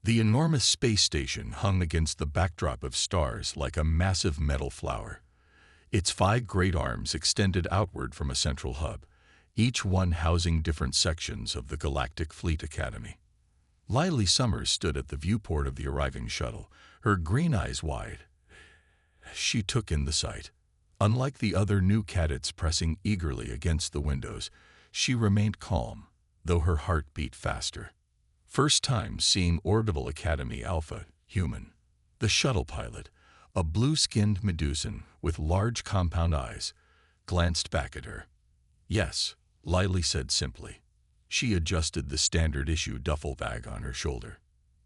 The enormous space station hung against the backdrop of stars like a massive metal flower. Its 5 great arms extended outward from a central hub, each one housing different sections of the Galactic Fleet Academy. Lily Summers stood at the viewport of the arriving shuttle, her green eyes wide. She took in the sight. Unlike the other new cadets pressing eagerly against the windows, she remained calm, though her heart beat faster. First time seeing Orbital Academy Alpha, human. The shuttle pilot, a blue-skinned Medusan with large compound eyes, glanced back at her. Yes, Lily said simply. She adjusted the standard-issue duffel bag on her shoulder.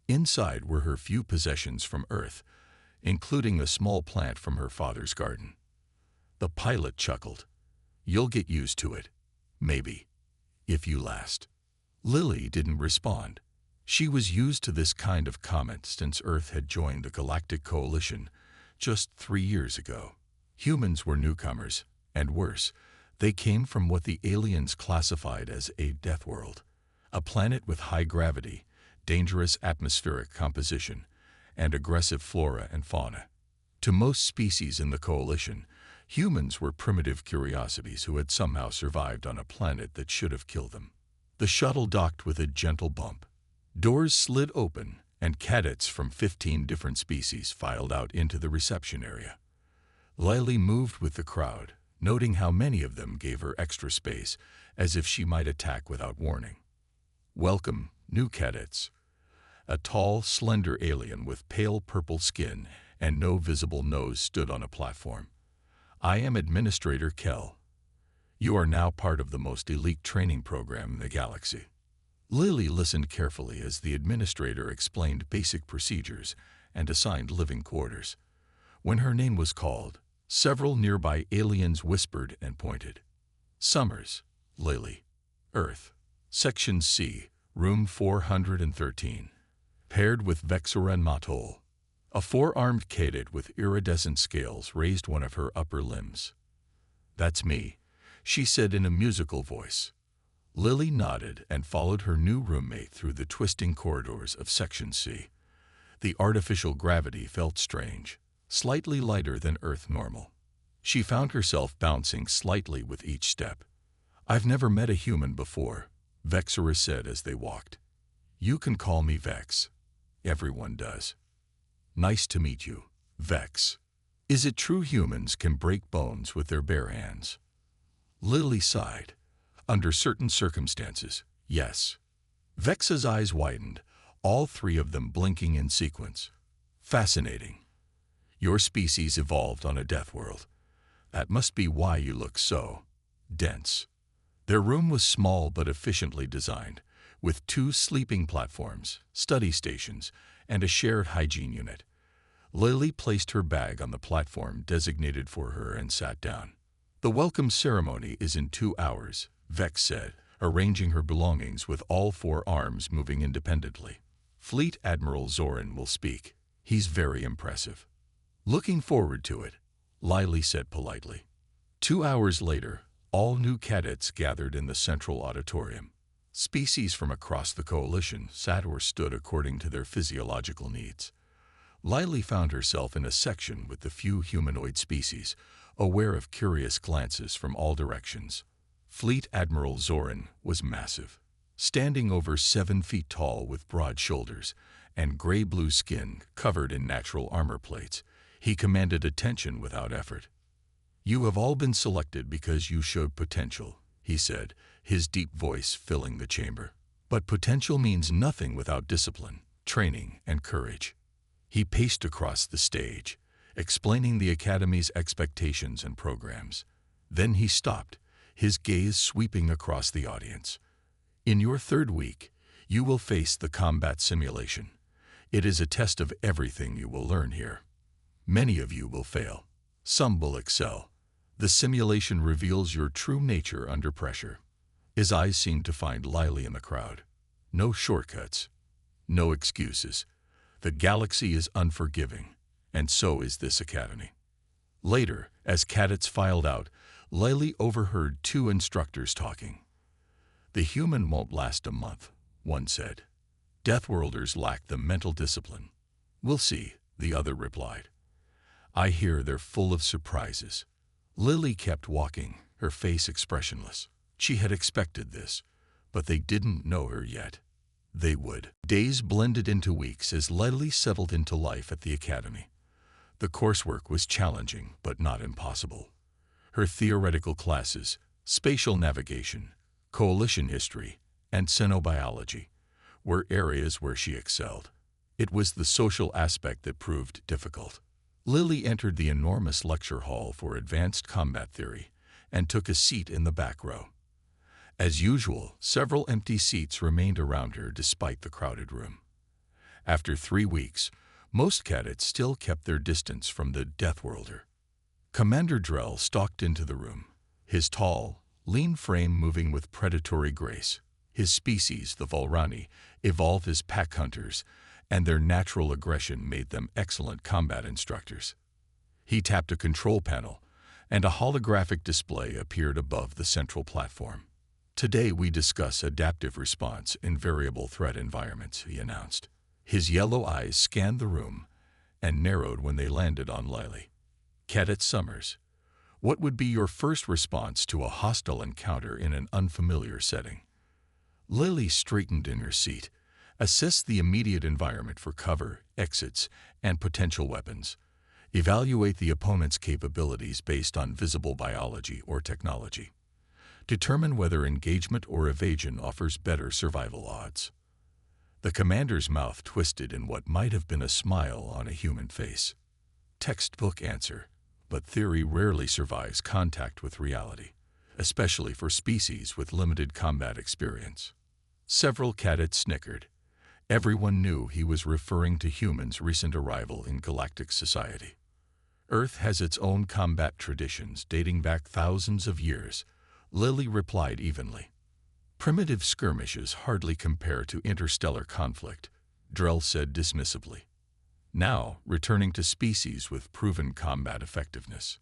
Inside were her few possessions from Earth, including a small plant from her father's garden. The pilot chuckled. You'll get used to it. Maybe. If you last. Lily didn't respond. She was used to this kind of comment since Earth had joined the Galactic Coalition just 3 years ago. Humans were newcomers, and worse, they came from what the aliens classified as a death world, a planet with high gravity, dangerous atmospheric composition, and aggressive flora and fauna. To most species in the Coalition, humans were primitive curiosities who had somehow survived on a planet that should have killed them. The shuttle docked with a gentle bump. Doors slid open, and cadets from 15 different species filed out into the reception area. Lily moved with the crowd, noting how many of them gave her extra space, as if she might attack without warning. Welcome, new cadets. A tall, slender alien with pale purple skin and no visible nose stood on a platform. I am Administrator Kell. You are now part of the most elite training program in the galaxy. Lily listened carefully as the administrator explained basic procedures and assigned living quarters. When her name was called, several nearby aliens whispered and pointed. Summers, Lily. Earth. Section C, Room 413. Paired with Vexoren Matol. A 4-armed cadet with iridescent scales raised one of her upper limbs. That's me, she said in a musical voice. Lily nodded and followed her new roommate through the twisting corridors of Section C. The artificial gravity felt strange, slightly lighter than Earth normal. She found herself bouncing slightly with each step. I've never met a human before, Vexora said as they walked. You can call me Vex. Everyone does. Nice to meet you, Vex. Is it true humans can break bones with their bare hands? Lily sighed. Under certain circumstances, yes. Vex's eyes widened, all 3 of them blinking in sequence. Fascinating. Your species evolved on a death world. That must be why you look so dense. Their room was small but efficiently designed, with 2 sleeping platforms, study stations, and a shared hygiene unit. Lily placed her bag on the platform designated for her and sat down. The welcome ceremony is in 2 hours, Vex said, arranging her belongings with all 4 arms moving independently. Fleet Admiral Zoran will speak. He's very impressive. Looking forward to it, Lily said politely. 2 hours later, all new cadets gathered in the central auditorium. Species from across the Coalition sat or stood according to their physiological needs. Lily found herself in a section with the few humanoid species, aware of curious glances from all directions. Fleet Admiral Zoran was massive, standing over 7 feet tall with broad shoulders and gray-blue skin covered in natural armor plates. He commanded attention without effort. You have all been selected because you showed potential, he said, his deep voice filling the chamber. But potential means nothing without discipline, training, and courage. He paced across the stage, explaining the Academy's expectations and programs. Then he stopped, his gaze sweeping across the audience. In your 3rd week, you will face the combat simulation. It is a test of everything you will learn here. Many of you will fail. Some will excel. The simulation reveals your true nature under pressure. His eyes seemed to find Lily in the crowd. No shortcuts. No excuses. The galaxy is unforgiving, and so is this academy. Later, as cadets filed out, Lily overheard 2 instructors talking. The human won't last a month, one said. Deathworlders lack the mental discipline. We'll see, the other replied. I hear they're full of surprises. Lily kept walking, her face expressionless. She had expected this, but they didn't know her yet. They would. Days blended into weeks as Lily settled into life at the academy. The coursework was challenging, but not impossible. Her theoretical classes, spatial navigation, coalition history, and xenobiology, were areas where she excelled. It was the social aspect that proved difficult. Lily entered the enormous lecture hall for advanced combat theory and took a seat in the back row. As usual, several empty seats remained around her despite the crowded room. After 3 weeks, most cadets still kept their distance from the Deathworlder. Commander Drell stalked into the room, his tall, lean frame moving with predatory grace. His species, the Volrani, evolved as pack hunters, and their natural aggression made them excellent combat instructors. He tapped a control panel, and a holographic display appeared above the central platform. Today we discuss adaptive response in variable threat environments, he announced. His yellow eyes scanned the room and narrowed when they landed on Lily. Cadet Summers, what would be your first response to a hostile encounter in an unfamiliar setting? Lily straightened in her seat, assessed the immediate environment for cover, exits, and potential weapons. Evaluate the opponent's capabilities based on visible biology or technology. Determine whether engagement or evasion offers better survival odds. The commander's mouth twisted in what might have been a smile on a human face. Textbook answer, but theory rarely survives contact with reality, especially for species with limited combat experience. Several cadets snickered. Everyone knew he was referring to humans' recent arrival in galactic society. Earth has its own combat traditions dating back thousands of years, Lily replied evenly. Primitive skirmishes hardly compare to interstellar conflict, Drell said dismissively. Now, returning to species with proven combat effectiveness.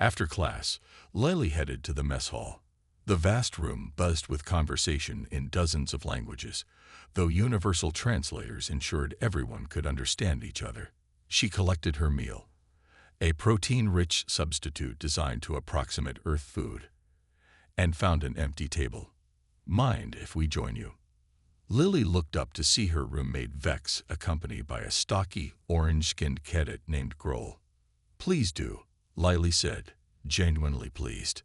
After class, Lily headed to the mess hall. The vast room buzzed with conversation in dozens of languages, though universal translators ensured everyone could understand each other. She collected her meal, a protein-rich substitute designed to approximate Earth food, and found an empty table. Mind if we join you? Lily looked up to see her roommate Vex accompanied by a stocky, orange-skinned cadet named Grohl. Please do, Lily said, genuinely pleased.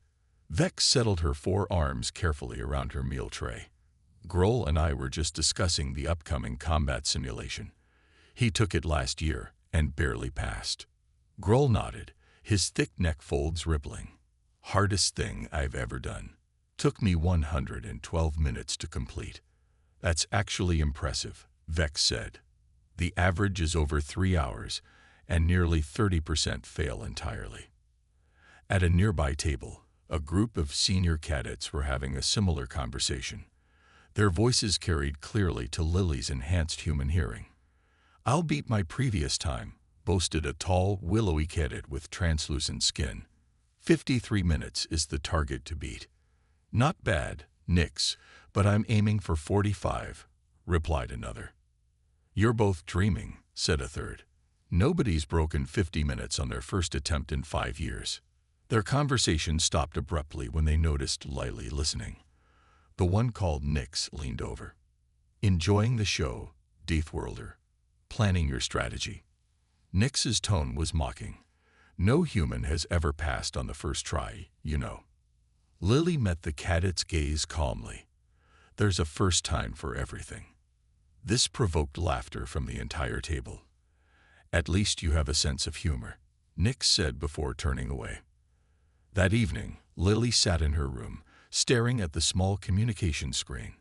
Vex settled her 4 arms carefully around her meal tray. Grohl and I were just discussing the upcoming combat simulation. He took it last year and barely passed. Grohl nodded, his thick neck folds rippling. Hardest thing I've ever done. Took me 112 minutes to complete. That's actually impressive, Vex said. The average is over 3 hours, and nearly 30% fail entirely. At a nearby table, a group of senior cadets were having a similar conversation. Their voices carried clearly to Lily's enhanced human hearing. I'll beat my previous time, boasted a tall, willowy cadet with translucent skin. 53 minutes is the target to beat. Not bad, nix, but I'm aiming for 45, replied another. You're both dreaming, said a third. Nobody's broken 50 minutes on their first attempt in 5 years. Their conversation stopped abruptly when they noticed Lily listening. The one called Nix leaned over. Enjoying the show, Deathworlder. Planning your strategy. Nix's tone was mocking. No human has ever passed on the first try, you know. Lily met the cadet's gaze calmly. There's a first time for everything. This provoked laughter from the entire table. At least you have a sense of humor, Nix said before turning away. That evening, Lily sat in her room, staring at the small communication screen.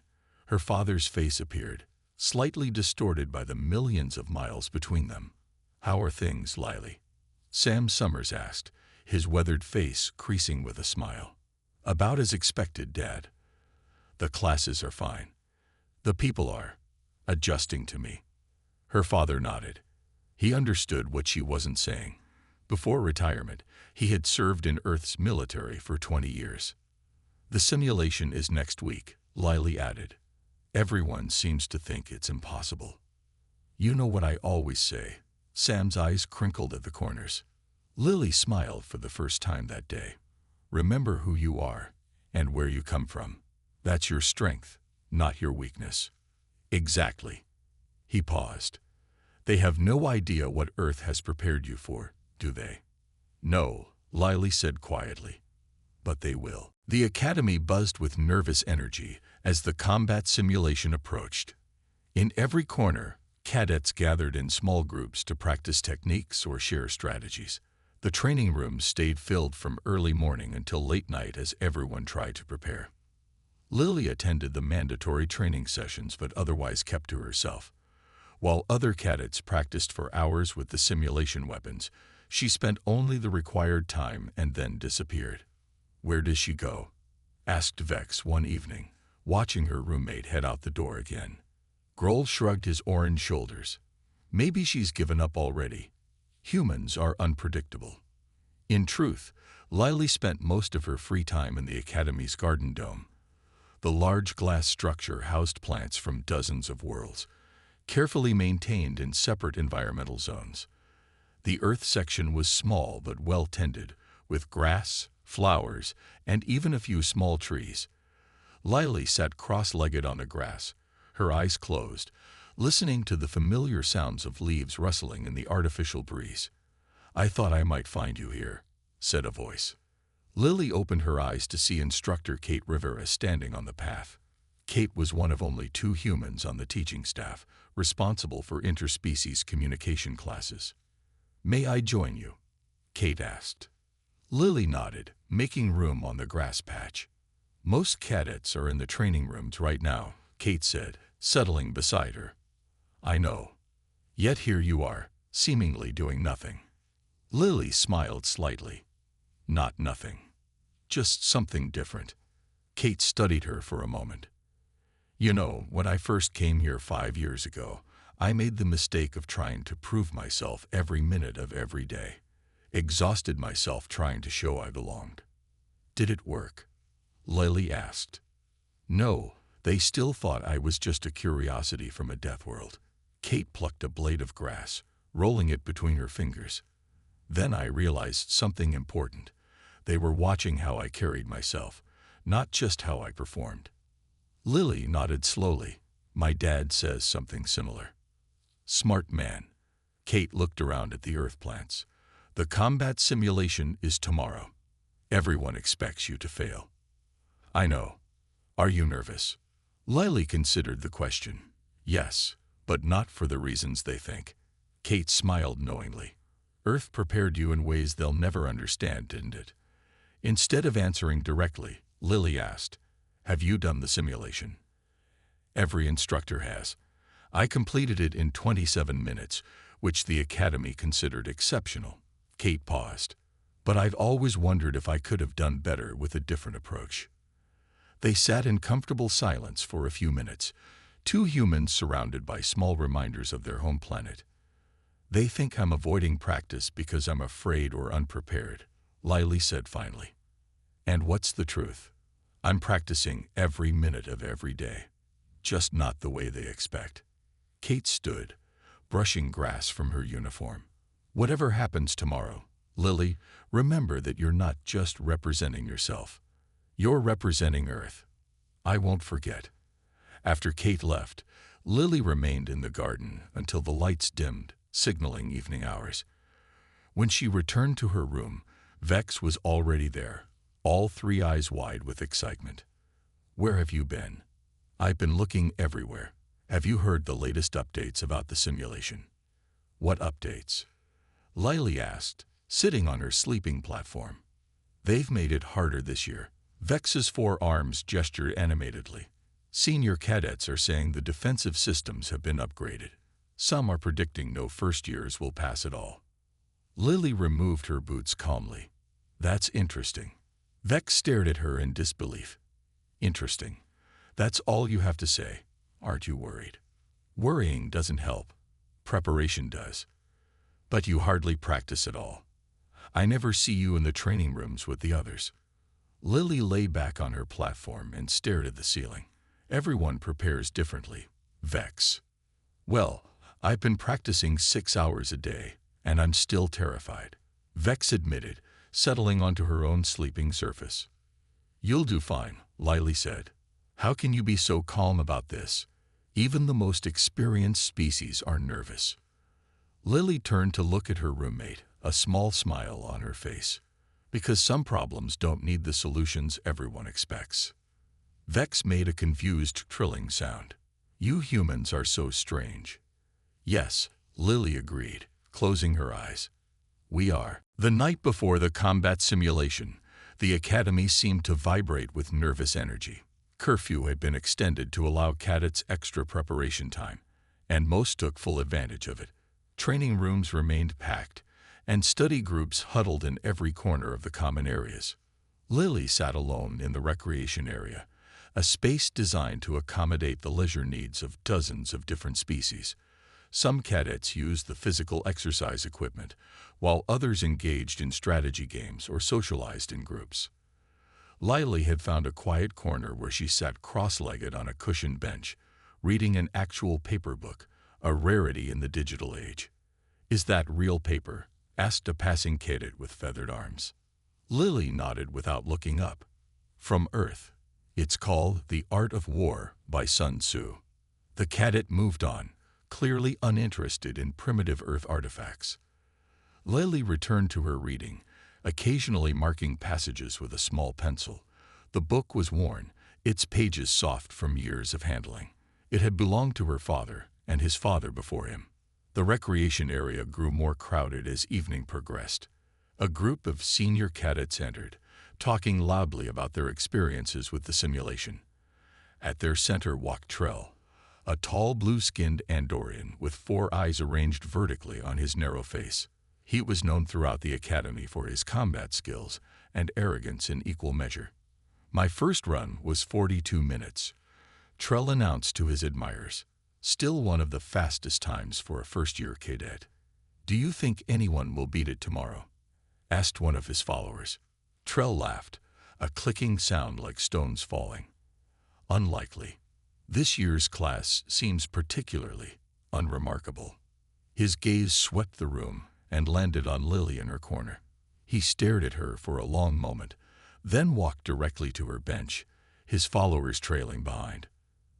Her father's face appeared, slightly distorted by the millions of miles between them. How are things, Lily? Sam Summers asked, his weathered face creasing with a smile. About as expected, Dad. The classes are fine. The people are adjusting to me. Her father nodded. He understood what she wasn't saying. Before retirement, he had served in Earth's military for 20 years. The simulation is next week, Lily added. Everyone seems to think it's impossible. You know what I always say. Sam's eyes crinkled at the corners. Lily smiled for the first time that day. Remember who you are and where you come from. That's your strength, not your weakness. Exactly. He paused. They have no idea what Earth has prepared you for, do they? No, Lily said quietly. But they will. The academy buzzed with nervous energy as the combat simulation approached. In every corner, cadets gathered in small groups to practice techniques or share strategies. The training rooms stayed filled from early morning until late night as everyone tried to prepare. Lily attended the mandatory training sessions but otherwise kept to herself. While other cadets practiced for hours with the simulation weapons, she spent only the required time and then disappeared. "Where does she go?" asked Vex one evening, watching her roommate head out the door again. Grohl shrugged his orange shoulders. "Maybe she's given up already. Humans are unpredictable." In truth, Lily spent most of her free time in the Academy's garden dome. The large glass structure housed plants from dozens of worlds, carefully maintained in separate environmental zones. The Earth section was small but well-tended, with grass, flowers, and even a few small trees. Lily sat cross-legged on the grass, her eyes closed, listening to the familiar sounds of leaves rustling in the artificial breeze. "I thought I might find you here," said a voice. Lily opened her eyes to see instructor Kate Rivera standing on the path. Kate was one of only 2 humans on the teaching staff, responsible for interspecies communication classes. "May I join you?" Kate asked. Lily nodded, making room on the grass patch. "Most cadets are in the training rooms right now," Kate said, settling beside her. "I know. Yet here you are, seemingly doing nothing." Lily smiled slightly. "Not nothing. Just something different." Kate studied her for a moment. "You know, when I first came here 5 years ago, I made the mistake of trying to prove myself every minute of every day. Exhausted myself trying to show I belonged." "Did it work?" Lily asked. "No, they still thought I was just a curiosity from a death world." Kate plucked a blade of grass, rolling it between her fingers. "Then I realized something important. They were watching how I carried myself, not just how I performed." Lily nodded slowly. "My dad says something similar." "Smart man." Kate looked around at the earth plants. "The combat simulation is tomorrow. Everyone expects you to fail." "I know. Are you nervous?" Lily considered the question. "Yes, but not for the reasons they think." Kate smiled knowingly. "Earth prepared you in ways they'll never understand, didn't it?" Instead of answering directly, Lily asked, "Have you done the simulation?" "Every instructor has. I completed it in 27 minutes, which the Academy considered exceptional." Kate paused. "But I've always wondered if I could have done better with a different approach." They sat in comfortable silence for a few minutes, 2 humans surrounded by small reminders of their home planet. "They think I'm avoiding practice because I'm afraid or unprepared," Lily said finally. "And what's the truth? I'm practicing every minute of every day, just not the way they expect." Kate stood, brushing grass from her uniform. "Whatever happens tomorrow, Lily, remember that you're not just representing yourself. You're representing Earth. I won't forget." After Kate left, Lily remained in the garden until the lights dimmed, signaling evening hours. When she returned to her room, Vex was already there, all 3 eyes wide with excitement. "Where have you been?" "I've been looking everywhere. Have you heard the latest updates about the simulation?" "What updates?" Lily asked, sitting on her sleeping platform. "They've made it harder this year." Vex's 4 arms gestured animatedly. "Senior cadets are saying the defensive systems have been upgraded. Some are predicting no first years will pass at all." Lily removed her boots calmly. "That's interesting." Vex stared at her in disbelief. "Interesting. That's all you have to say. Aren't you worried?" "Worrying doesn't help. Preparation does. But you hardly practice at all. I never see you in the training rooms with the others." Lily lay back on her platform and stared at the ceiling. Everyone prepares differently. Vex. Well, I've been practicing 6 hours a day, and I'm still terrified. Vex admitted, settling onto her own sleeping surface. You'll do fine, Lily said. How can you be so calm about this? Even the most experienced species are nervous. Lily turned to look at her roommate, a small smile on her face. Because some problems don't need the solutions everyone expects. Vex made a confused trilling sound. You humans are so strange. Yes, Lily agreed, closing her eyes. We are. The night before the combat simulation, the academy seemed to vibrate with nervous energy. Curfew had been extended to allow cadets extra preparation time, and most took full advantage of it. Training rooms remained packed, and study groups huddled in every corner of the common areas. Lily sat alone in the recreation area, a space designed to accommodate the leisure needs of dozens of different species. Some cadets used the physical exercise equipment, while others engaged in strategy games or socialized in groups. Lily had found a quiet corner where she sat cross-legged on a cushioned bench, reading an actual paper book, a rarity in the digital age. Is that real paper? Asked a passing cadet with feathered arms. Lily nodded without looking up. From Earth. It's called The Art of War by Sun Tzu. The cadet moved on, clearly uninterested in primitive Earth artifacts. Lily returned to her reading, occasionally marking passages with a small pencil. The book was worn, its pages soft from years of handling. It had belonged to her father, and his father before him. The recreation area grew more crowded as evening progressed. A group of senior cadets entered, talking loudly about their experiences with the simulation. At their center walked Trell, a tall blue-skinned Andorian with 4 eyes arranged vertically on his narrow face. He was known throughout the academy for his combat skills and arrogance in equal measure. My first run was 42 minutes, Trell announced to his admirers. Still one of the fastest times for a first-year cadet. Do you think anyone will beat it tomorrow? Asked one of his followers. Trell laughed, a clicking sound like stones falling. Unlikely. This year's class seems particularly unremarkable. His gaze swept the room and landed on Lily in her corner. He stared at her for a long moment, then walked directly to her bench, his followers trailing behind.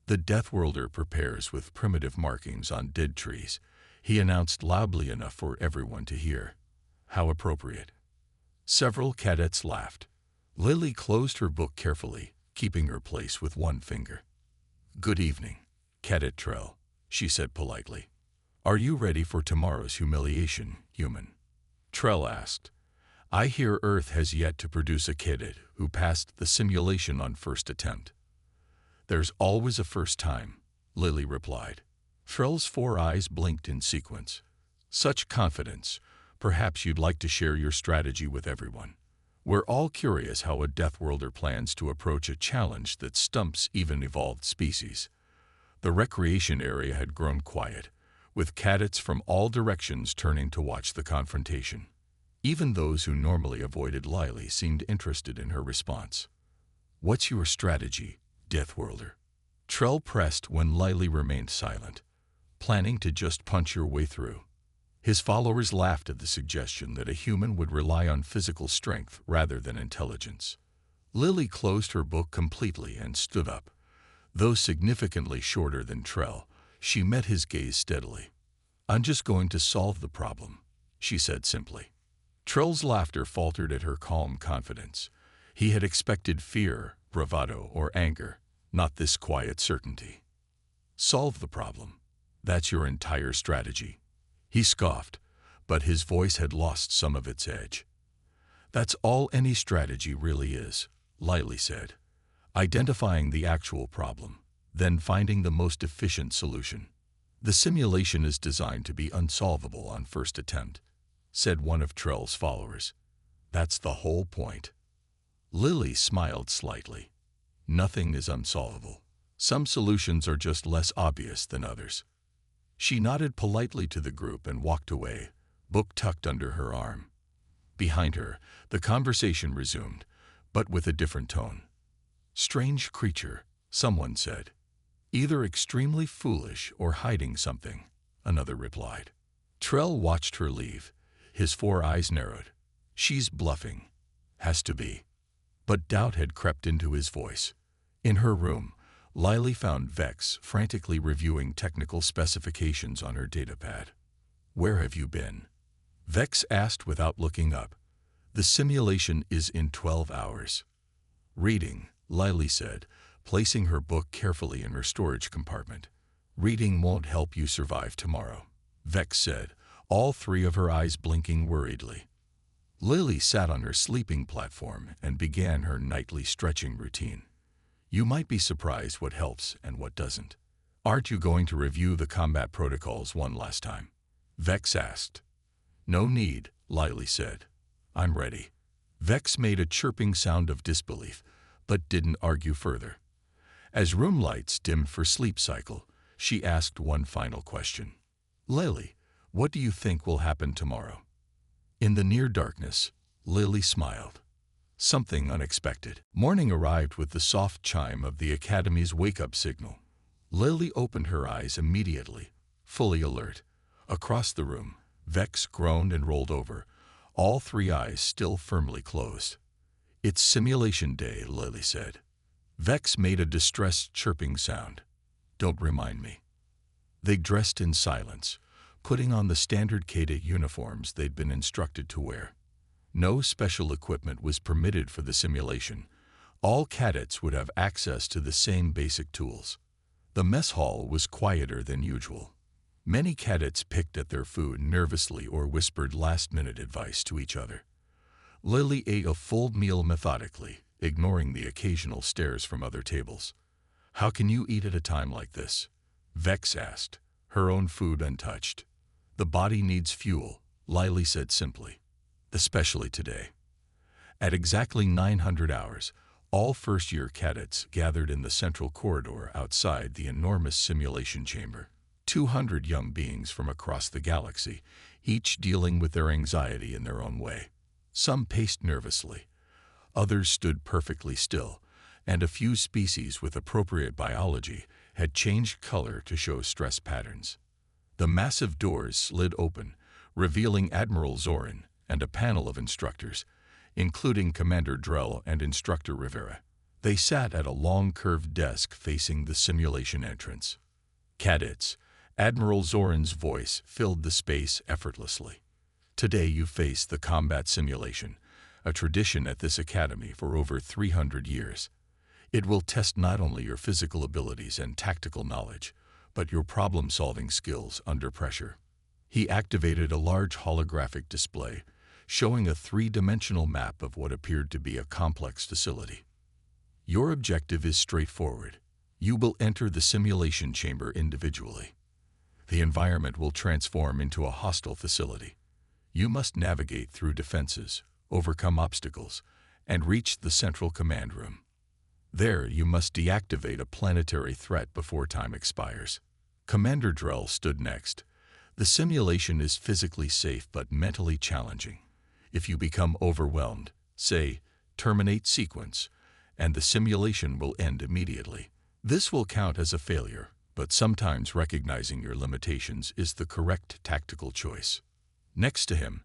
The Deathworlder prepares with primitive markings on dead trees, he announced loudly enough for everyone to hear. How appropriate. Several cadets laughed. Lily closed her book carefully, keeping her place with one finger. Good evening, Cadet Trell, she said politely. Are you ready for tomorrow's humiliation, human? Trell asked. I hear Earth has yet to produce a cadet who passed the simulation on first attempt. There's always a first time, Lily replied. Trell's 4 eyes blinked in sequence. Such confidence. Perhaps you'd like to share your strategy with everyone. We're all curious how a Deathworlder plans to approach a challenge that stumps even evolved species. The recreation area had grown quiet, with cadets from all directions turning to watch the confrontation. Even those who normally avoided Lily seemed interested in her response. What's your strategy, Deathworlder? Trell pressed when Lily remained silent. Planning to just punch your way through. His followers laughed at the suggestion that a human would rely on physical strength rather than intelligence. Lily closed her book completely and stood up. Though significantly shorter than Trell, she met his gaze steadily. I'm just going to solve the problem, she said simply. Trell's laughter faltered at her calm confidence. He had expected fear, bravado, or anger, not this quiet certainty. Solve the problem. That's your entire strategy. He scoffed, but his voice had lost some of its edge. That's all any strategy really is, Lily said. Identifying the actual problem, then finding the most efficient solution. The simulation is designed to be unsolvable on first attempt, said one of Trell's followers. That's the whole point. Lily smiled slightly. Nothing is unsolvable. Some solutions are just less obvious than others. She nodded politely to the group and walked away, book tucked under her arm. Behind her, the conversation resumed, but with a different tone. Strange creature, someone said. Either extremely foolish or hiding something, another replied. Trell watched her leave. His 4 eyes narrowed. She's bluffing. Has to be. But doubt had crept into his voice. In her room, Lily found Vex frantically reviewing technical specifications on her datapad. Where have you been? Vex asked without looking up. The simulation is in 12 hours. Reading, Lily said, placing her book carefully in her storage compartment. Reading won't help you survive tomorrow, Vex said, all 3 of her eyes blinking worriedly. Lily sat on her sleeping platform and began her nightly stretching routine. You might be surprised what helps and what doesn't. Aren't you going to review the combat protocols one last time? Vex asked. No need, Lily said. I'm ready. Vex made a chirping sound of disbelief, but didn't argue further. As room lights dimmed for sleep cycle, she asked one final question. Lily, what do you think will happen tomorrow? In the near darkness, Lily smiled. Something unexpected. Morning arrived with the soft chime of the Academy's wake-up signal. Lily opened her eyes immediately, fully alert. Across the room, Vex groaned and rolled over, all 3 eyes still firmly closed. It's simulation day, Lily said. Vex made a distressed chirping sound. Don't remind me. They dressed in silence, putting on the standard cadet uniforms they'd been instructed to wear. No special equipment was permitted for the simulation. All cadets would have access to the same basic tools. The mess hall was quieter than usual. Many cadets picked at their food nervously or whispered last-minute advice to each other. Lily ate a full meal methodically, ignoring the occasional stares from other tables. How can you eat at a time like this? Vex asked, her own food untouched. The body needs fuel, Lily said simply. Especially today. At exactly 900 hours, all first-year cadets gathered in the central corridor outside the enormous simulation chamber. 200 young beings from across the galaxy, each dealing with their anxiety in their own way. Some paced nervously. Others stood perfectly still, and a few species with appropriate biology had changed color to show stress patterns. The massive doors slid open, revealing Admiral Zorin and a panel of instructors, including Commander Drell and Instructor Rivera. They sat at a long curved desk facing the simulation entrance. Cadets, Admiral Zorin's voice filled the space effortlessly. Today you face the combat simulation, a tradition at this academy for over 300 years. It will test not only your physical abilities and tactical knowledge, but your problem-solving skills under pressure. He activated a large holographic display, showing a 3-dimensional map of what appeared to be a complex facility. Your objective is straightforward. You will enter the simulation chamber individually. The environment will transform into a hostile facility. You must navigate through defenses, overcome obstacles, and reach the central command room. There, you must deactivate a planetary threat before time expires. Commander Drell stood next. The simulation is physically safe but mentally challenging. If you become overwhelmed, say, terminate sequence, and the simulation will end immediately. This will count as a failure, but sometimes recognizing your limitations is the correct tactical choice. Next to him,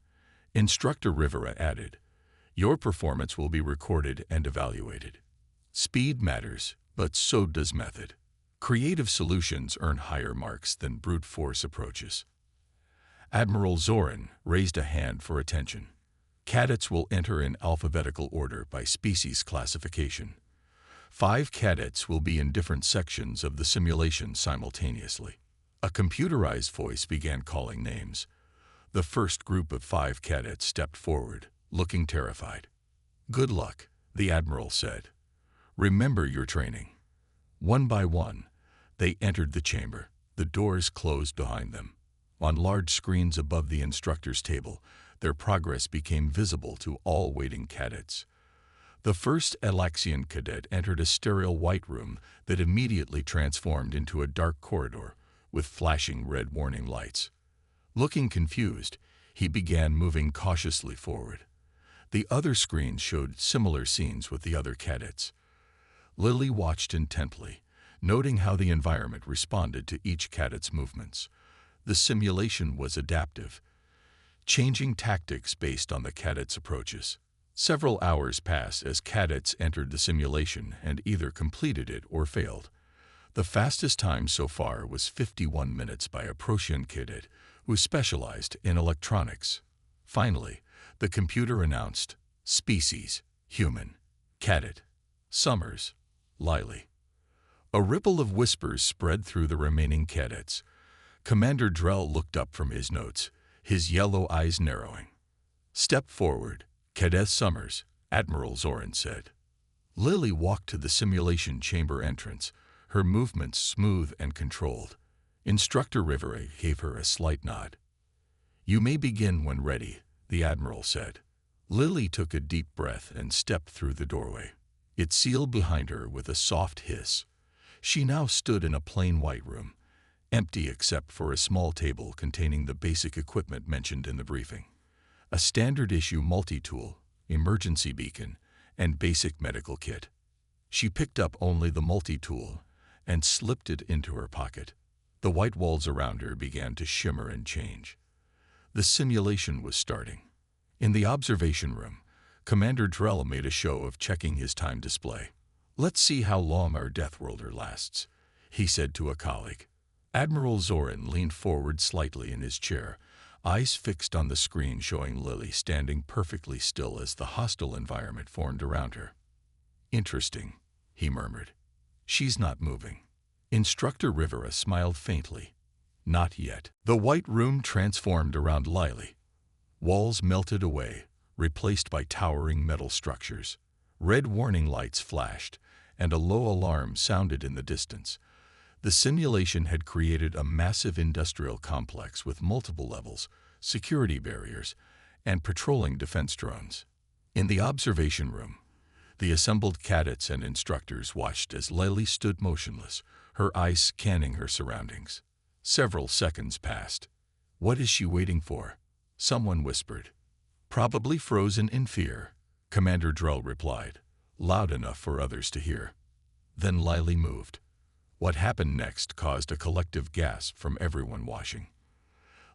Instructor Rivera added, your performance will be recorded and evaluated. Speed matters, but so does method. Creative solutions earn higher marks than brute force approaches. Admiral Zorin raised a hand for attention. Cadets will enter in alphabetical order by species classification. 5 cadets will be in different sections of the simulation simultaneously. A computerized voice began calling names. The first group of 5 cadets stepped forward, looking terrified. Good luck, the Admiral said. Remember your training. One by one, they entered the chamber. The doors closed behind them. On large screens above the instructor's table, their progress became visible to all waiting cadets. The first Elaxian cadet entered a sterile white room that immediately transformed into a dark corridor with flashing red warning lights. Looking confused, he began moving cautiously forward. The other screens showed similar scenes with the other cadets. Lily watched intently, noting how the environment responded to each cadet's movements. The simulation was adaptive, changing tactics based on the cadets' approaches. Several hours passed as cadets entered the simulation and either completed it or failed. The fastest time so far was 51 minutes by a Protean cadet who specialized in electronics. Finally, the computer announced, "Species, human, cadet, Summers, Lily." A ripple of whispers spread through the remaining cadets. Commander Drell looked up from his notes, his yellow eyes narrowing. "Step forward, Cadet Summers," Admiral Zoran said. Lily walked to the simulation chamber entrance, her movements smooth and controlled. Instructor Rivera gave her a slight nod. "You may begin when ready," the Admiral said. Lily took a deep breath and stepped through the doorway. It sealed behind her with a soft hiss. She now stood in a plain white room, empty except for a small table containing the basic equipment mentioned in the briefing. A standard-issue multi-tool, emergency beacon, and basic medical kit. She picked up only the multi-tool and slipped it into her pocket. The white walls around her began to shimmer and change. The simulation was starting. In the observation room, Commander Drell made a show of checking his time display. "Let's see how long our Deathworlder lasts," he said to a colleague. Admiral Zoran leaned forward slightly in his chair, eyes fixed on the screen showing Lily standing perfectly still as the hostile environment formed around her. "Interesting," he murmured. "She's not moving." Instructor Rivera smiled faintly. "Not yet." The white room transformed around Lily. Walls melted away, replaced by towering metal structures. Red warning lights flashed, and a low alarm sounded in the distance. The simulation had created a massive industrial complex with multiple levels, security barriers, and patrolling defense drones. In the observation room, the assembled cadets and instructors watched as Lily stood motionless, her eyes scanning her surroundings. Several seconds passed. "What is she waiting for?" someone whispered. "Probably frozen in fear," Commander Drell replied, loud enough for others to hear. Then Lily moved. What happened next caused a collective gasp from everyone watching.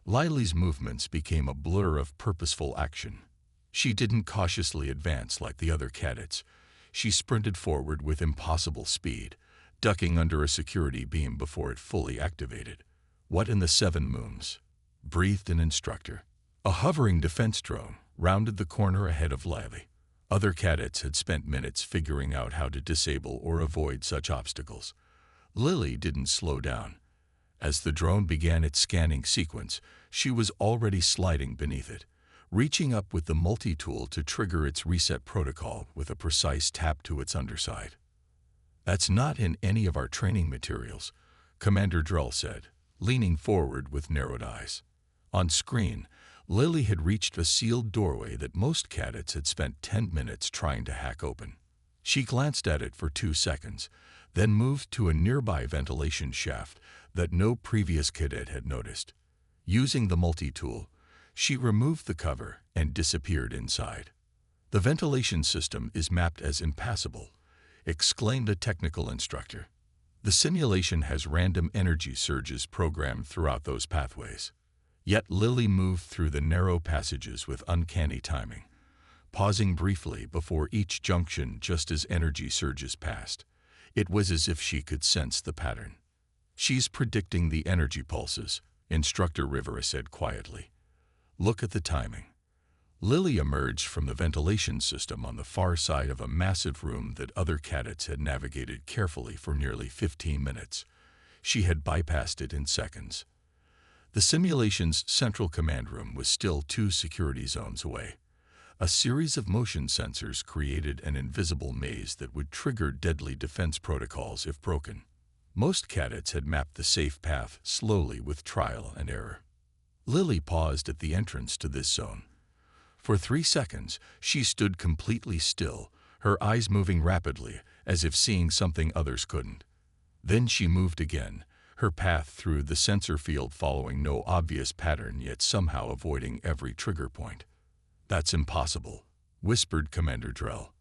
Lily's movements became a blur of purposeful action. She didn't cautiously advance like the other cadets. She sprinted forward with impossible speed, ducking under a security beam before it fully activated. "What in the seven moons?" breathed an instructor. A hovering defense drone rounded the corner ahead of Lily. Other cadets had spent minutes figuring out how to disable or avoid such obstacles. Lily didn't slow down. As the drone began its scanning sequence, she was already sliding beneath it, reaching up with the multi-tool to trigger its reset protocol with a precise tap to its underside. "That's not in any of our training materials," Commander Drell said, leaning forward with narrowed eyes. On screen, Lily had reached a sealed doorway that most cadets had spent 10 minutes trying to hack open. She glanced at it for 2 seconds, then moved to a nearby ventilation shaft that no previous cadet had noticed. Using the multi-tool, she removed the cover and disappeared inside. "The ventilation system is mapped as impassable," exclaimed a technical instructor. "The simulation has random energy surges programmed throughout those pathways." Yet Lily moved through the narrow passages with uncanny timing, pausing briefly before each junction just as energy surges passed. It was as if she could sense the pattern. "She's predicting the energy pulses," Instructor Rivera said quietly. "Look at the timing." Lily emerged from the ventilation system on the far side of a massive room that other cadets had navigated carefully for nearly 15 minutes. She had bypassed it in seconds. The simulation's central command room was still 2 security zones away. A series of motion sensors created an invisible maze that would trigger deadly defense protocols if broken. Most cadets had mapped the safe path slowly with trial and error. Lily paused at the entrance to this zone. For 3 seconds, she stood completely still, her eyes moving rapidly, as if seeing something others couldn't. Then she moved again, her path through the sensor field following no obvious pattern yet somehow avoiding every trigger point. "That's impossible," whispered Commander Drell.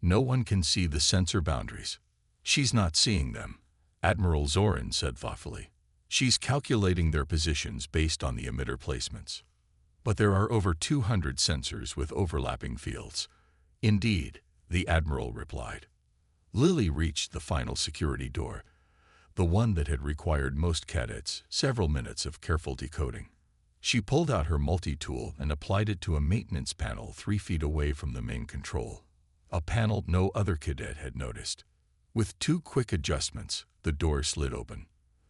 "No one can see the sensor boundaries." "She's not seeing them," Admiral Zoran said thoughtfully. She's calculating their positions based on the emitter placements. But there are over 200 sensors with overlapping fields. Indeed, the Admiral replied. Lily reached the final security door, the one that had required most cadets several minutes of careful decoding. She pulled out her multi-tool and applied it to a maintenance panel 3 feet away from the main control, a panel no other cadet had noticed. With 2 quick adjustments, the door slid open.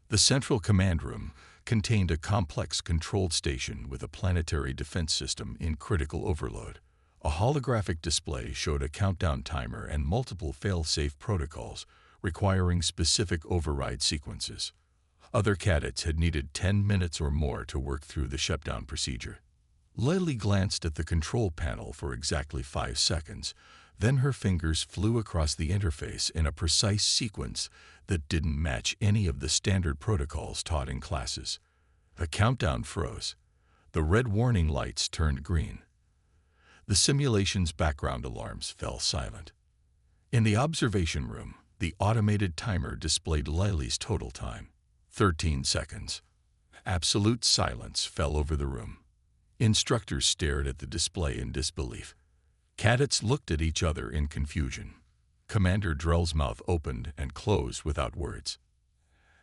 The central command room contained a complex controlled station with a planetary defense system in critical overload. A holographic display showed a countdown timer and multiple fail-safe protocols requiring specific override sequences. Other cadets had needed 10 minutes or more to work through the shutdown procedure. Lily glanced at the control panel for exactly 5 seconds. Then her fingers flew across the interface in a precise sequence that didn't match any of the standard protocols taught in classes. The countdown froze. The red warning lights turned green. The simulation's background alarms fell silent. In the observation room, the automated timer displayed Lily's total time. 13 seconds. Absolute silence fell over the room. Instructors stared at the display in disbelief. Cadets looked at each other in confusion. Commander Drell's mouth opened and closed without words.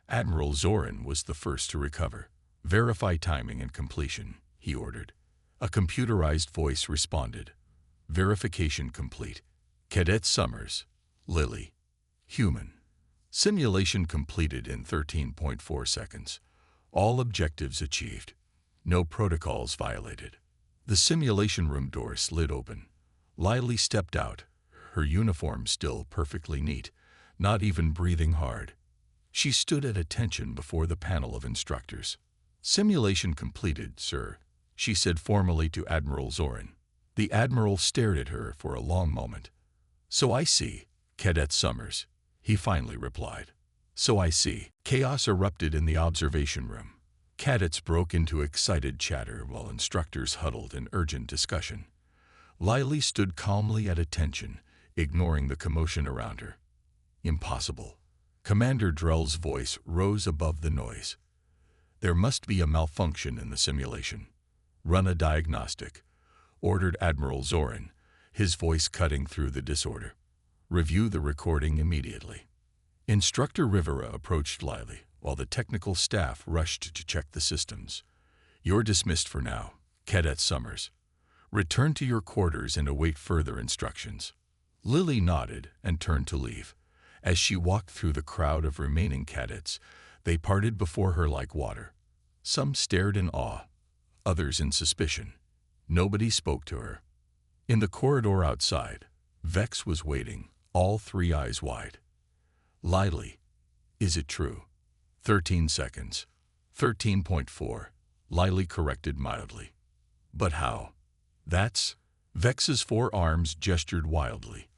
Admiral Zoran was the first to recover. "Verify timing and completion," he ordered. A computerized voice responded. "Verification complete. Cadet Summers, Lily. Human. Simulation completed in 13.4 seconds. All objectives achieved. No protocols violated." The simulation room door slid open. Lily stepped out, her uniform still perfectly neat, not even breathing hard. She stood at attention before the panel of instructors. "Simulation completed, sir," she said formally to Admiral Zoran. The Admiral stared at her for a long moment. "So I see, Cadet Summers," he finally replied. "So I see." Chaos erupted in the observation room. Cadets broke into excited chatter while instructors huddled in urgent discussion. Lily stood calmly at attention, ignoring the commotion around her. "Impossible." Commander Drell's voice rose above the noise. "There must be a malfunction in the simulation. Run a diagnostic," ordered Admiral Zoran, his voice cutting through the disorder. "Review the recording immediately." Instructor Rivera approached Lily, while the technical staff rushed to check the systems. "You're dismissed for now, Cadet Summers. Return to your quarters and await further instructions." Lily nodded and turned to leave. As she walked through the crowd of remaining cadets, they parted before her like water. Some stared in awe, others in suspicion. Nobody spoke to her. In the corridor outside, Vex was waiting, all 3 eyes wide. "Lily, is it true?" 13 seconds. 13.4, Lily corrected mildly. "But how?" "That's..." Vex's 4 arms gestured wildly,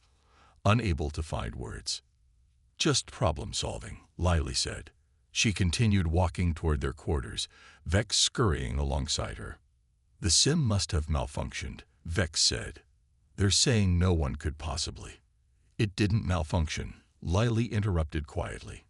unable to find words. "Just problem-solving," Lily said. She continued walking toward their quarters, Vex scurrying alongside her. "The sim must have malfunctioned," Vex said. "They're saying no one could possibly." "It didn't malfunction," Lily interrupted quietly.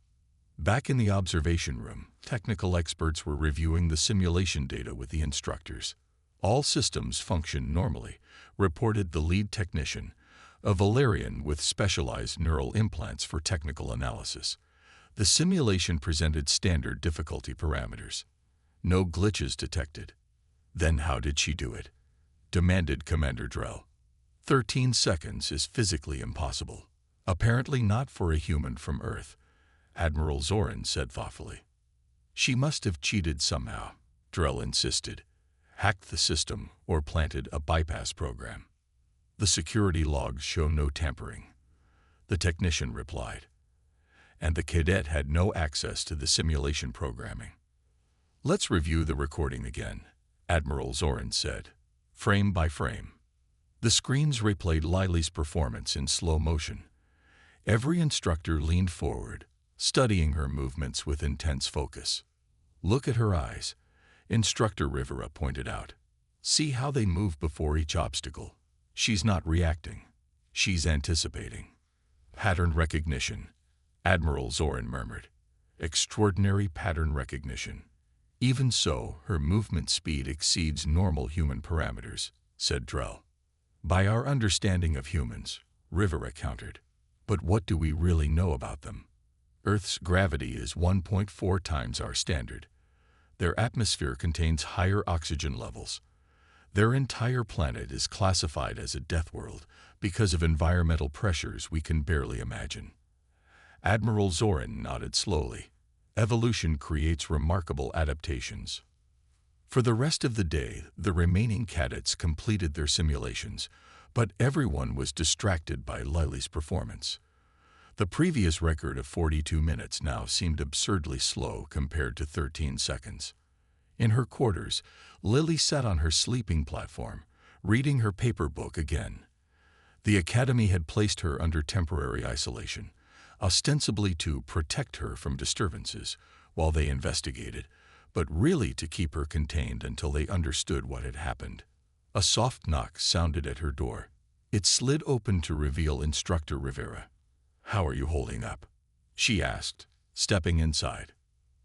Back in the observation room, technical experts were reviewing the simulation data with the instructors. "All systems function normally," reported the lead technician, a Valerian with specialized neural implants for technical analysis. The simulation presented standard difficulty parameters. No glitches detected. "Then how did she do it?" demanded Commander Drell. 13 seconds is physically impossible. Apparently not for a human from Earth, Admiral Zoran said thoughtfully. "She must have cheated somehow," Drell insisted. "Hacked the system or planted a bypass program." "The security logs show no tampering," the technician replied. "And the cadet had no access to the simulation programming." "Let's review the recording again," Admiral Zoran said, frame by frame. The screens replayed Lily's performance in slow motion. Every instructor leaned forward, studying her movements with intense focus. "Look at her eyes," Instructor Rivera pointed out. "See how they move before each obstacle. She's not reacting. She's anticipating." "Pattern recognition," Admiral Zoran murmured. Extraordinary pattern recognition. Even so, her movement speed exceeds normal human parameters, said Drell. By our understanding of humans, Rivera countered. But what do we really know about them? Earth's gravity is 1.4 times our standard. Their atmosphere contains higher oxygen levels. Their entire planet is classified as a death world because of environmental pressures we can barely imagine. Admiral Zorin nodded slowly. Evolution creates remarkable adaptations. For the rest of the day, the remaining cadets completed their simulations, but everyone was distracted by Lily's performance. The previous record of 42 minutes now seemed absurdly slow compared to 13 seconds. In her quarters, Lily sat on her sleeping platform, reading her paper book again. The Academy had placed her under temporary isolation, ostensibly to protect her from disturbances while they investigated, but really to keep her contained until they understood what had happened. A soft knock sounded at her door. It slid open to reveal Instructor Rivera. "How are you holding up?" she asked, stepping inside.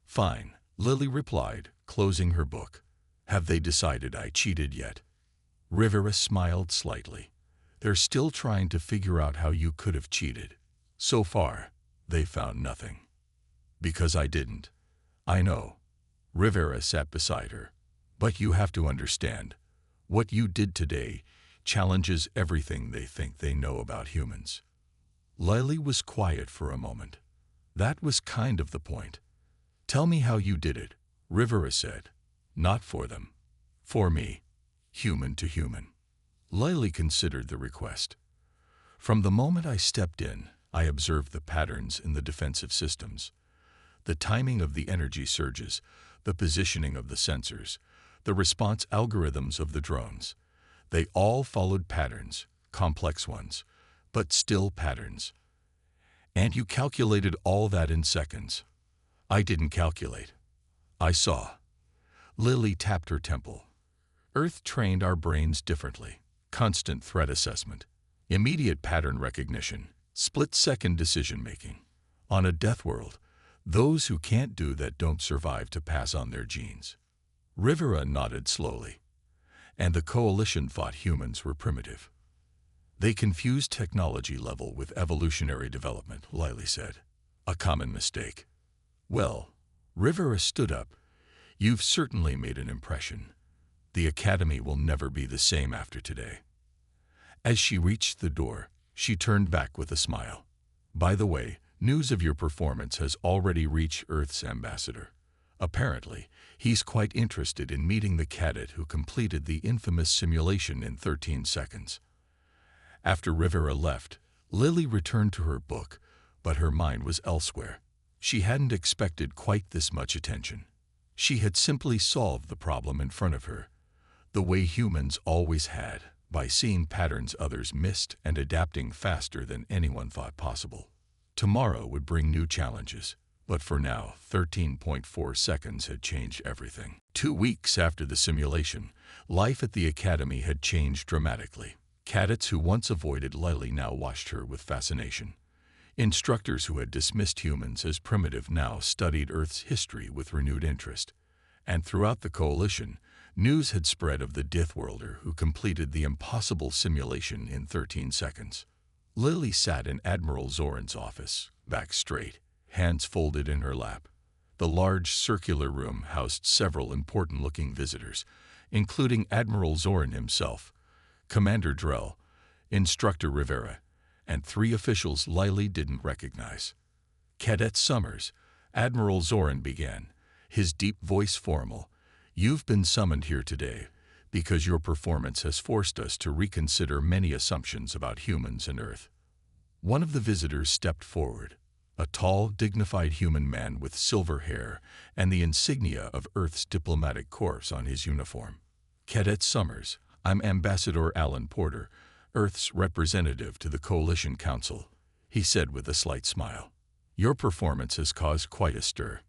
"Fine," Lily replied, closing her book. "Have they decided I cheated yet?" Rivera smiled slightly. "They're still trying to figure out how you could have cheated. So far, they found nothing." "Because I didn't." "I know." Rivera sat beside her. "But you have to understand, what you did today challenges everything they think they know about humans." Lily was quiet for a moment. "That was kind of the point." "Tell me how you did it," Rivera said. "Not for them. For me. Human to human." Lily considered the request. "From the moment I stepped in, I observed the patterns in the defensive systems. The timing of the energy surges, the positioning of the sensors, the response algorithms of the drones. They all followed patterns, complex ones, but still patterns. And you calculated all that in seconds." "I didn't calculate. I saw." Lily tapped her temple. "Earth trained our brains differently. Constant threat assessment, immediate pattern recognition, split-second decision-making. On a death world, those who can't do that don't survive to pass on their genes." Rivera nodded slowly. "And the Coalition thought humans were primitive. They confused technology level with evolutionary development," Lily said. "A common mistake." "Well," Rivera stood up, "you've certainly made an impression. The Academy will never be the same after today." As she reached the door, she turned back with a smile. "By the way, news of your performance has already reached Earth's ambassador. Apparently, he's quite interested in meeting the cadet who completed the infamous simulation in 13 seconds. After Rivera left, Lily returned to her book, but her mind was elsewhere. She hadn't expected quite this much attention. She had simply solved the problem in front of her, the way humans always had, by seeing patterns others missed and adapting faster than anyone thought possible. Tomorrow would bring new challenges, but for now, 13.4 seconds had changed everything. 2 weeks after the simulation, life at the Academy had changed dramatically. Cadets who once avoided Lily now watched her with fascination. Instructors who had dismissed humans as primitive now studied Earth's history with renewed interest. And throughout the Coalition, news had spread of the Deathworlder who completed the impossible simulation in 13 seconds. Lily sat in Admiral Zorin's office, back straight, hands folded in her lap. The large circular room housed several important-looking visitors, including Admiral Zorin himself, Commander Drell, Instructor Rivera, and 3 officials Lily didn't recognize. "Cadet Summers," Admiral Zorin began, his deep voice formal, "you've been summoned here today because your performance has forced us to reconsider many assumptions about humans and Earth." One of the visitors stepped forward, a tall, dignified human man with silver hair and the insignia of Earth's diplomatic corps on his uniform. "Cadet Summers, I'm Ambassador Alan Porter, Earth's representative to the Coalition Council," he said with a slight smile. "Your performance has caused quite a stir."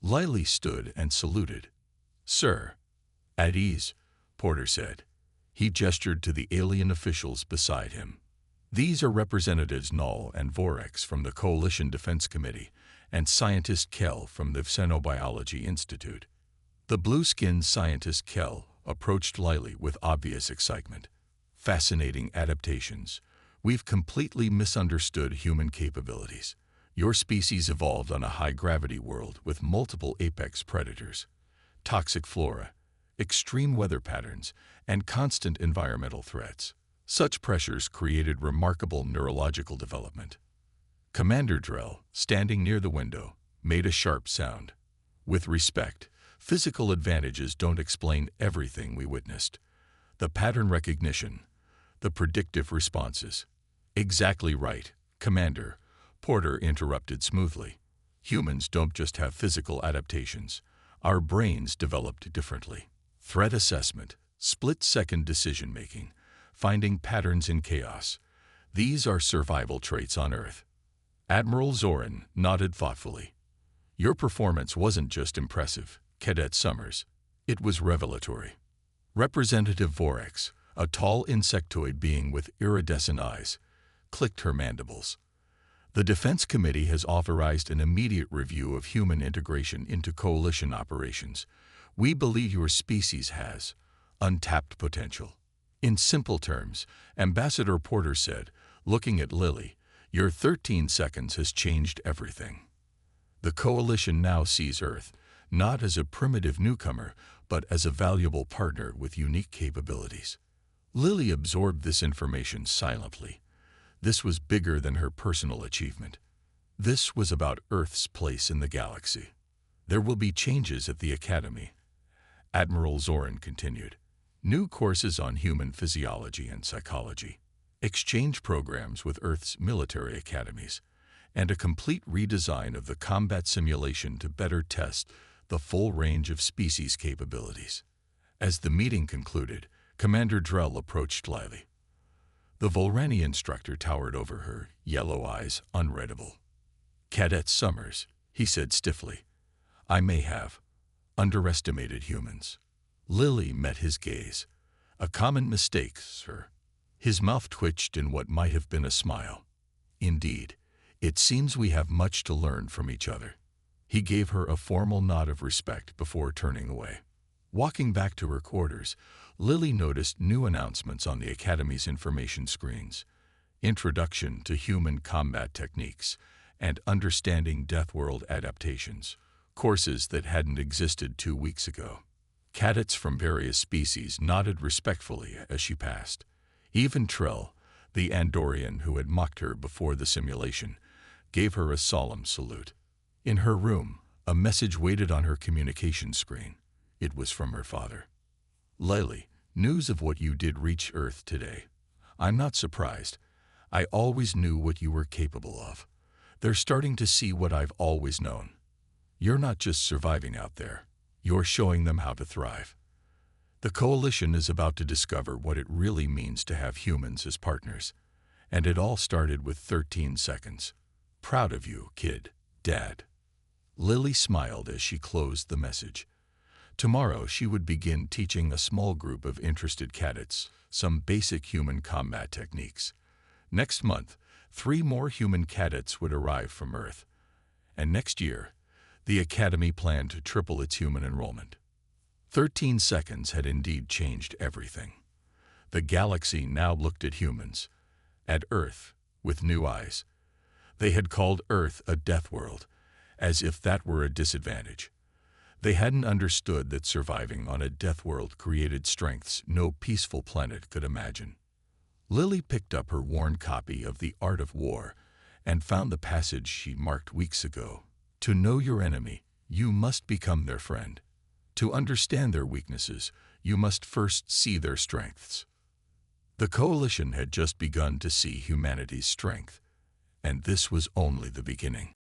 Lily stood and saluted. "Sir." "At ease," Porter said. He gestured to the alien officials beside him. "These are Representatives Null and Vorex from the Coalition Defense Committee, and scientist Kel from the Xenobiology Institute. The blue-skinned scientist Kel approached Lily with obvious excitement. Fascinating adaptations. We've completely misunderstood human capabilities. Your species evolved on a high-gravity world with multiple apex predators, toxic flora, extreme weather patterns, and constant environmental threats. Such pressures created remarkable neurological development. Commander Drell, standing near the window, made a sharp sound. With respect, physical advantages don't explain everything we witnessed. The pattern recognition, the predictive responses. Exactly right, Commander, Porter interrupted smoothly. Humans don't just have physical adaptations. Our brains developed differently. Threat assessment, split-second decision-making, finding patterns in chaos. These are survival traits on Earth. Admiral Zoran nodded thoughtfully. Your performance wasn't just impressive, Cadet Summers. It was revelatory. Representative Vorex, a tall insectoid being with iridescent eyes, clicked her mandibles. The Defense Committee has authorized an immediate review of human integration into coalition operations. We believe your species has untapped potential. In simple terms, Ambassador Porter said, looking at Lily, your 13 seconds has changed everything. The coalition now sees Earth not as a primitive newcomer, but as a valuable partner with unique capabilities. Lily absorbed this information silently. This was bigger than her personal achievement. This was about Earth's place in the galaxy. There will be changes at the Academy. Admiral Zoran continued. New courses on human physiology and psychology, exchange programs with Earth's military academies, and a complete redesign of the combat simulation to better test the full range of species capabilities. As the meeting concluded, Commander Drell approached Lily. The Volrani instructor towered over her, yellow eyes unreadable. Cadet Summers, he said stiffly, I may have underestimated humans. Lily met his gaze. A common mistake, sir. His mouth twitched in what might have been a smile. Indeed, it seems we have much to learn from each other. He gave her a formal nod of respect before turning away. Walking back to her quarters, Lily noticed new announcements on the Academy's information screens. Introduction to Human Combat Techniques and Understanding Deathworld Adaptations, courses that hadn't existed 2 weeks ago. Cadets from various species nodded respectfully as she passed. Even Trell, the Andorian who had mocked her before the simulation, gave her a solemn salute. In her room, a message waited on her communication screen. It was from her father. Lily, news of what you did reach Earth today. I'm not surprised. I always knew what you were capable of. They're starting to see what I've always known. You're not just surviving out there. You're showing them how to thrive. The Coalition is about to discover what it really means to have humans as partners. And it all started with 13 seconds. Proud of you, kid. Dad. Lily smiled as she closed the message. Tomorrow she would begin teaching a small group of interested cadets some basic human combat techniques. Next month, 3 more human cadets would arrive from Earth. And next year, the Academy planned to triple its human enrollment. 13 seconds had indeed changed everything. The galaxy now looked at humans, at Earth, with new eyes. They had called Earth a death world, as if that were a disadvantage. They hadn't understood that surviving on a death world created strengths no peaceful planet could imagine. Lily picked up her worn copy of The Art of War and found the passage she marked weeks ago. To know your enemy, you must become their friend. To understand their weaknesses, you must first see their strengths. The Coalition had just begun to see humanity's strength, and this was only the beginning.